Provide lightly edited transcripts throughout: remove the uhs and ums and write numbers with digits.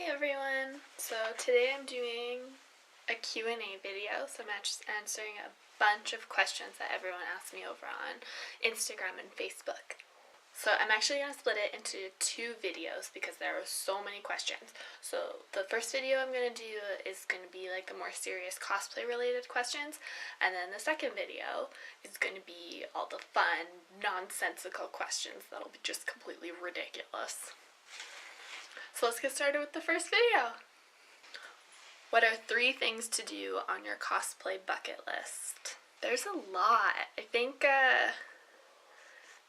Hey everyone! So today I'm doing a Q&A video, so I'm just answering a bunch of questions that everyone asked me over on Instagram and Facebook. So I'm actually going to split it into two videos because there are so many questions. So the first video I'm going to do is going to be like the more serious cosplay related questions, and then the second video is going to be all the fun, nonsensical questions that'll be just completely ridiculous. So let's get started with the first video. What are 3 things to do on your cosplay bucket list? There's a lot. I think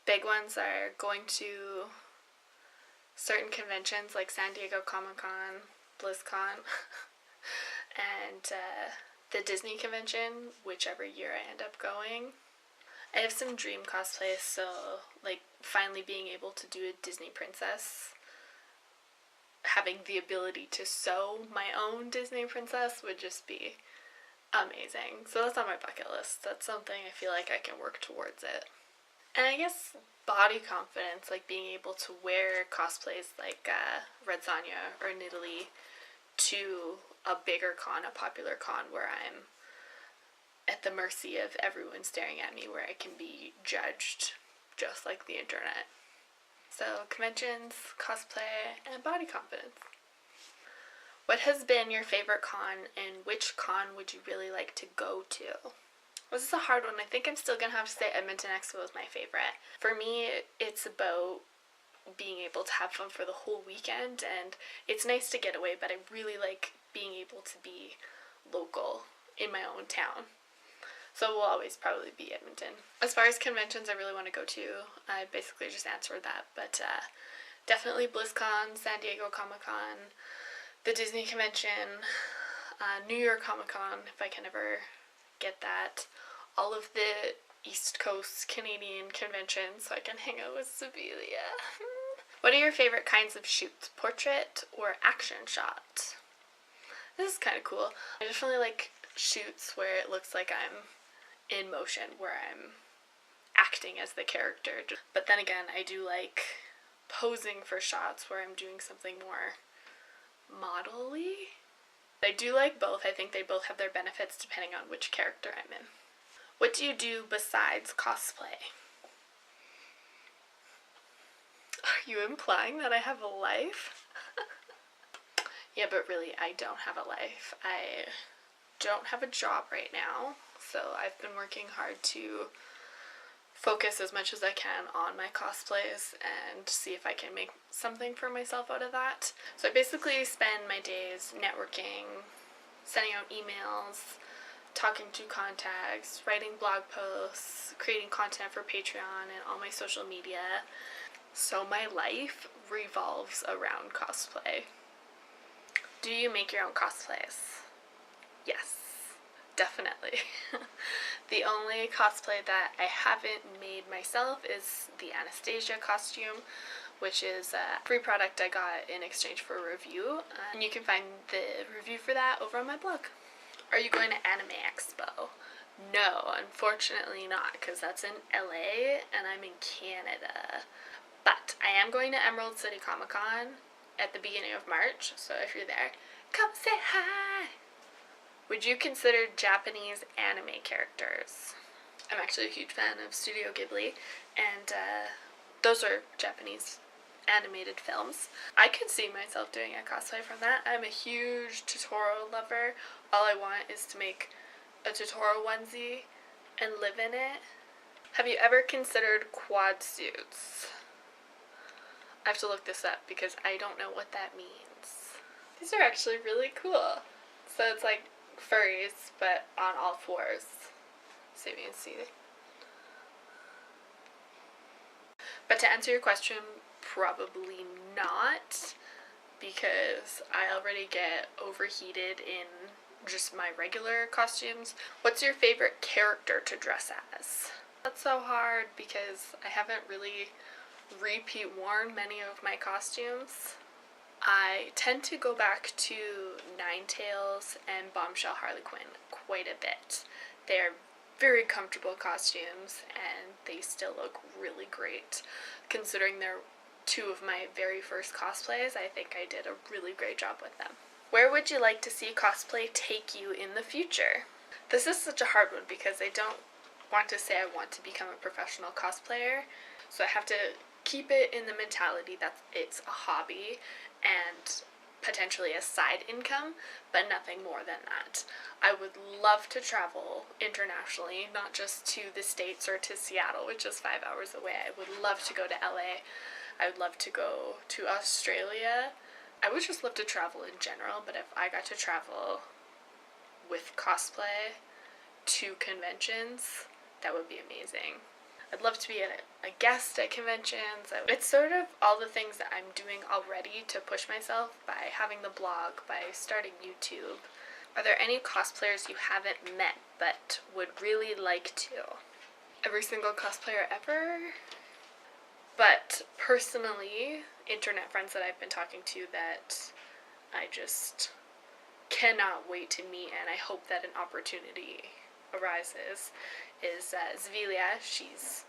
big ones are going to certain conventions like San Diego Comic-Con, BlizzCon, and the Disney convention, whichever year I end up going. I have some dream cosplays, so like finally being able to do a Disney princess. Having the ability to sew my own Disney princess would just be amazing. So that's on my bucket list. That's something I feel like I can work towards it. And I guess body confidence, like being able to wear cosplays like Red Sonja or Nidalee to a bigger con, a popular con, where I'm at the mercy of everyone staring at me, where I can be judged just like the internet. So conventions, cosplay, and body confidence. What has been your favorite con, and which con would you really like to go to? This is a hard one. I think I'm still going to have to say Anime Expo is my favorite. For me, it's about being able to have fun for the whole weekend, and it's nice to get away, but I really like being able to be local in my own town. So we'll always probably be Edmonton. As far as conventions I really want to go to, I basically just answered that, but definitely BlizzCon, San Diego Comic-Con, the Disney convention, New York Comic-Con, if I can ever get that, all of the East Coast Canadian conventions so I can hang out with Sibelia. What are your favorite kinds of shoots, portrait or action shot? This is kind of cool. I definitely like shoots where it looks like I'm in motion, where I'm acting as the character. But then again, I do like posing for shots where I'm doing something more model-y. I do like both. I think they both have their benefits depending on which character I'm in. What do you do besides cosplay? Are you implying that I have a life? Yeah, but really, I don't have a life. I don't have a job right now, so I've been working hard to focus as much as I can on my cosplays and see if I can make something for myself out of that. So I basically spend my days networking, sending out emails, talking to contacts, writing blog posts, creating content for Patreon and all my social media. So my life revolves around cosplay. Do you make your own cosplays? Yes, definitely. The only cosplay that I haven't made myself is the Anastasia costume, which is a free product I got in exchange for a review. And you can find the review for that over on my blog. Are you going to Anime Expo? No, unfortunately not, because that's in LA and I'm in Canada. But I am going to Emerald City Comic Con at the beginning of March, so if you're there, come say hi! Would you consider Japanese anime characters? I'm actually a huge fan of Studio Ghibli, and those are Japanese animated films. I could see myself doing a cosplay from that. I'm a huge Totoro lover. All I want is to make a Totoro onesie and live in it. Have you ever considered quad suits? I have to look this up because I don't know what that means. These are actually really cool. So it's like furries, but on all fours. So you can see. But to answer your question, probably not, because I already get overheated in just my regular costumes. What's your favorite character to dress as? That's so hard because I haven't really repeat worn many of my costumes. I tend to go back to Ninetales and Bombshell Harley Quinn quite a bit. They're very comfortable costumes and they still look really great considering they're two of my very first cosplays, I think I did a really great job with them. Where would you like to see cosplay take you in the future? This is such a hard one because I don't want to say I want to become a professional cosplayer, so I have to keep it in the mentality that it's a hobby and potentially a side income, but nothing more than that. I would love to travel internationally, not just to the States or to Seattle, which is 5 hours away. I would love to go to LA. I would love to go to Australia. I would just love to travel in general, but if I got to travel with cosplay to conventions, that would be amazing. I'd love to be a guest at conventions. It's sort of all the things that I'm doing already to push myself by having the blog, by starting YouTube. Are there any cosplayers you haven't met but would really like to? Every single cosplayer ever. But personally, internet friends that I've been talking to that I just cannot wait to meet, and I hope that an opportunity arises, is Zvilia. She's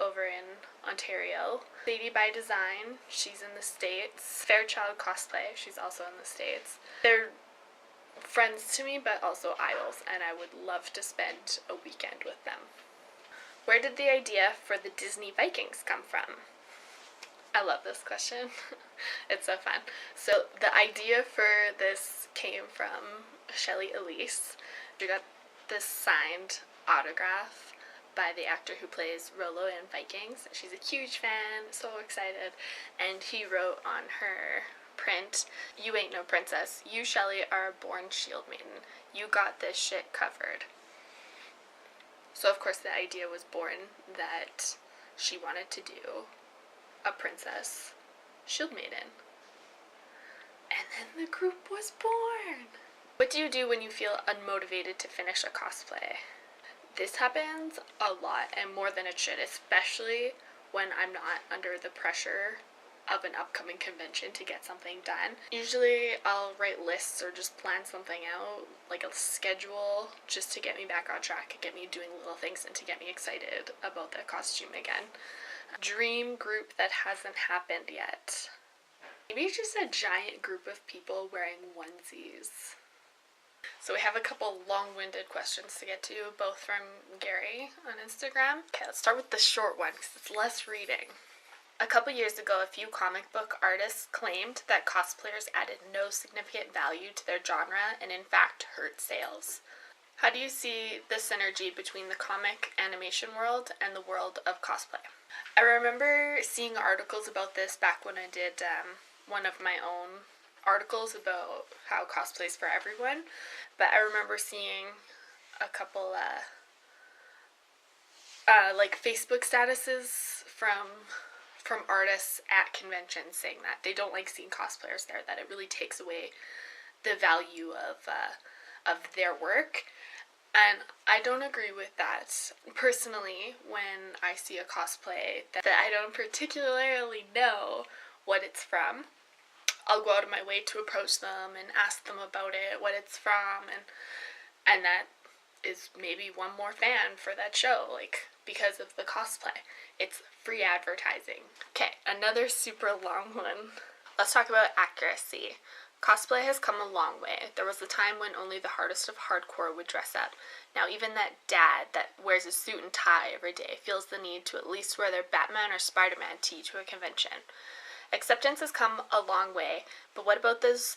over in Ontario. Lady by Design, she's in the States. Fairchild Cosplay, she's also in the States. They're friends to me, but also idols, and I would love to spend a weekend with them. Where did the idea for the Disney Vikings come from? I love this question. It's so fun. So the idea for this came from Shelly Elise. We got this signed autograph by the actor who plays Rolo in Vikings. She's a huge fan, so excited, and he wrote on her print, "You ain't no princess. You, Shelly, are a born shield maiden. You got this shit covered." So of course the idea was born that she wanted to do a princess shield maiden. And then the group was born! What do you do when you feel unmotivated to finish a cosplay? This happens a lot, and more than it should, especially when I'm not under the pressure of an upcoming convention to get something done. Usually I'll write lists or just plan something out, like a schedule, just to get me back on track and get me doing little things and to get me excited about the costume again. Dream group that hasn't happened yet. Maybe just a giant group of people wearing onesies. So we have a couple long-winded questions to get to, both from Gary on Instagram. Okay, let's start with the short one because it's less reading. A couple years ago, a few comic book artists claimed that cosplayers added no significant value to their genre and in fact hurt sales. How do you see the synergy between the comic animation world and the world of cosplay? I remember seeing articles about this back when I did one of my own articles about how cosplay's for everyone, but I remember seeing a couple like Facebook statuses from artists at conventions saying that they don't like seeing cosplayers there, that it really takes away the value of their work. And I don't agree with that. Personally, when I see a cosplay that I don't particularly know what it's from, I'll go out of my way to approach them and ask them about it, what it's from, and that is maybe one more fan for that show, like, because of the cosplay. It's free advertising. Okay, another super long one. Let's talk about accuracy. Cosplay has come a long way. There was a time when only the hardest of hardcore would dress up. Now even that dad that wears a suit and tie every day feels the need to at least wear their Batman or Spider-Man tee to a convention. Acceptance has come a long way, but what about those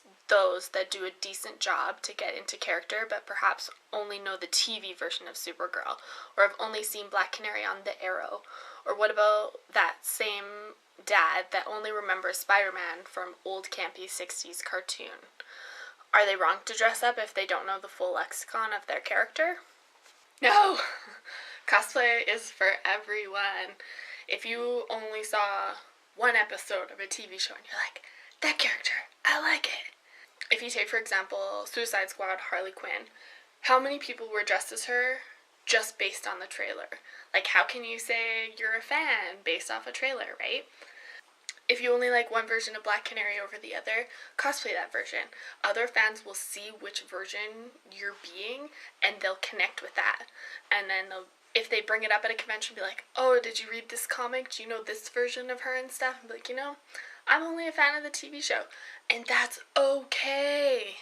that do a decent job to get into character but perhaps only know the TV version of Supergirl, or have only seen Black Canary on The Arrow? Or what about that same dad that only remembers Spider-Man from old campy 60s cartoon? Are they wrong to dress up if they don't know the full lexicon of their character? No! Cosplay is for everyone. If you only saw one episode of a TV show and you're like, that character, I like it. If you take, for example, Suicide Squad Harley Quinn, how many people were dressed as her just based on the trailer? Like, how can you say you're a fan based off a trailer, right? If you only like one version of Black Canary over the other, cosplay that version. Other fans will see which version you're being, and they'll connect with that. And then they'll if they bring it up at a convention, be like, oh, did you read this comic? Do you know this version of her and stuff? And be like, I'm only a fan of the TV show. And that's okay.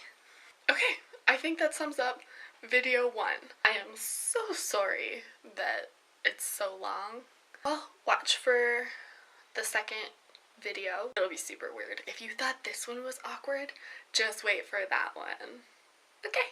Okay, I think that sums up video 1. I am so sorry that it's so long. Well, watch for the second video. It'll be super weird. If you thought this one was awkward, just wait for that one. Okay.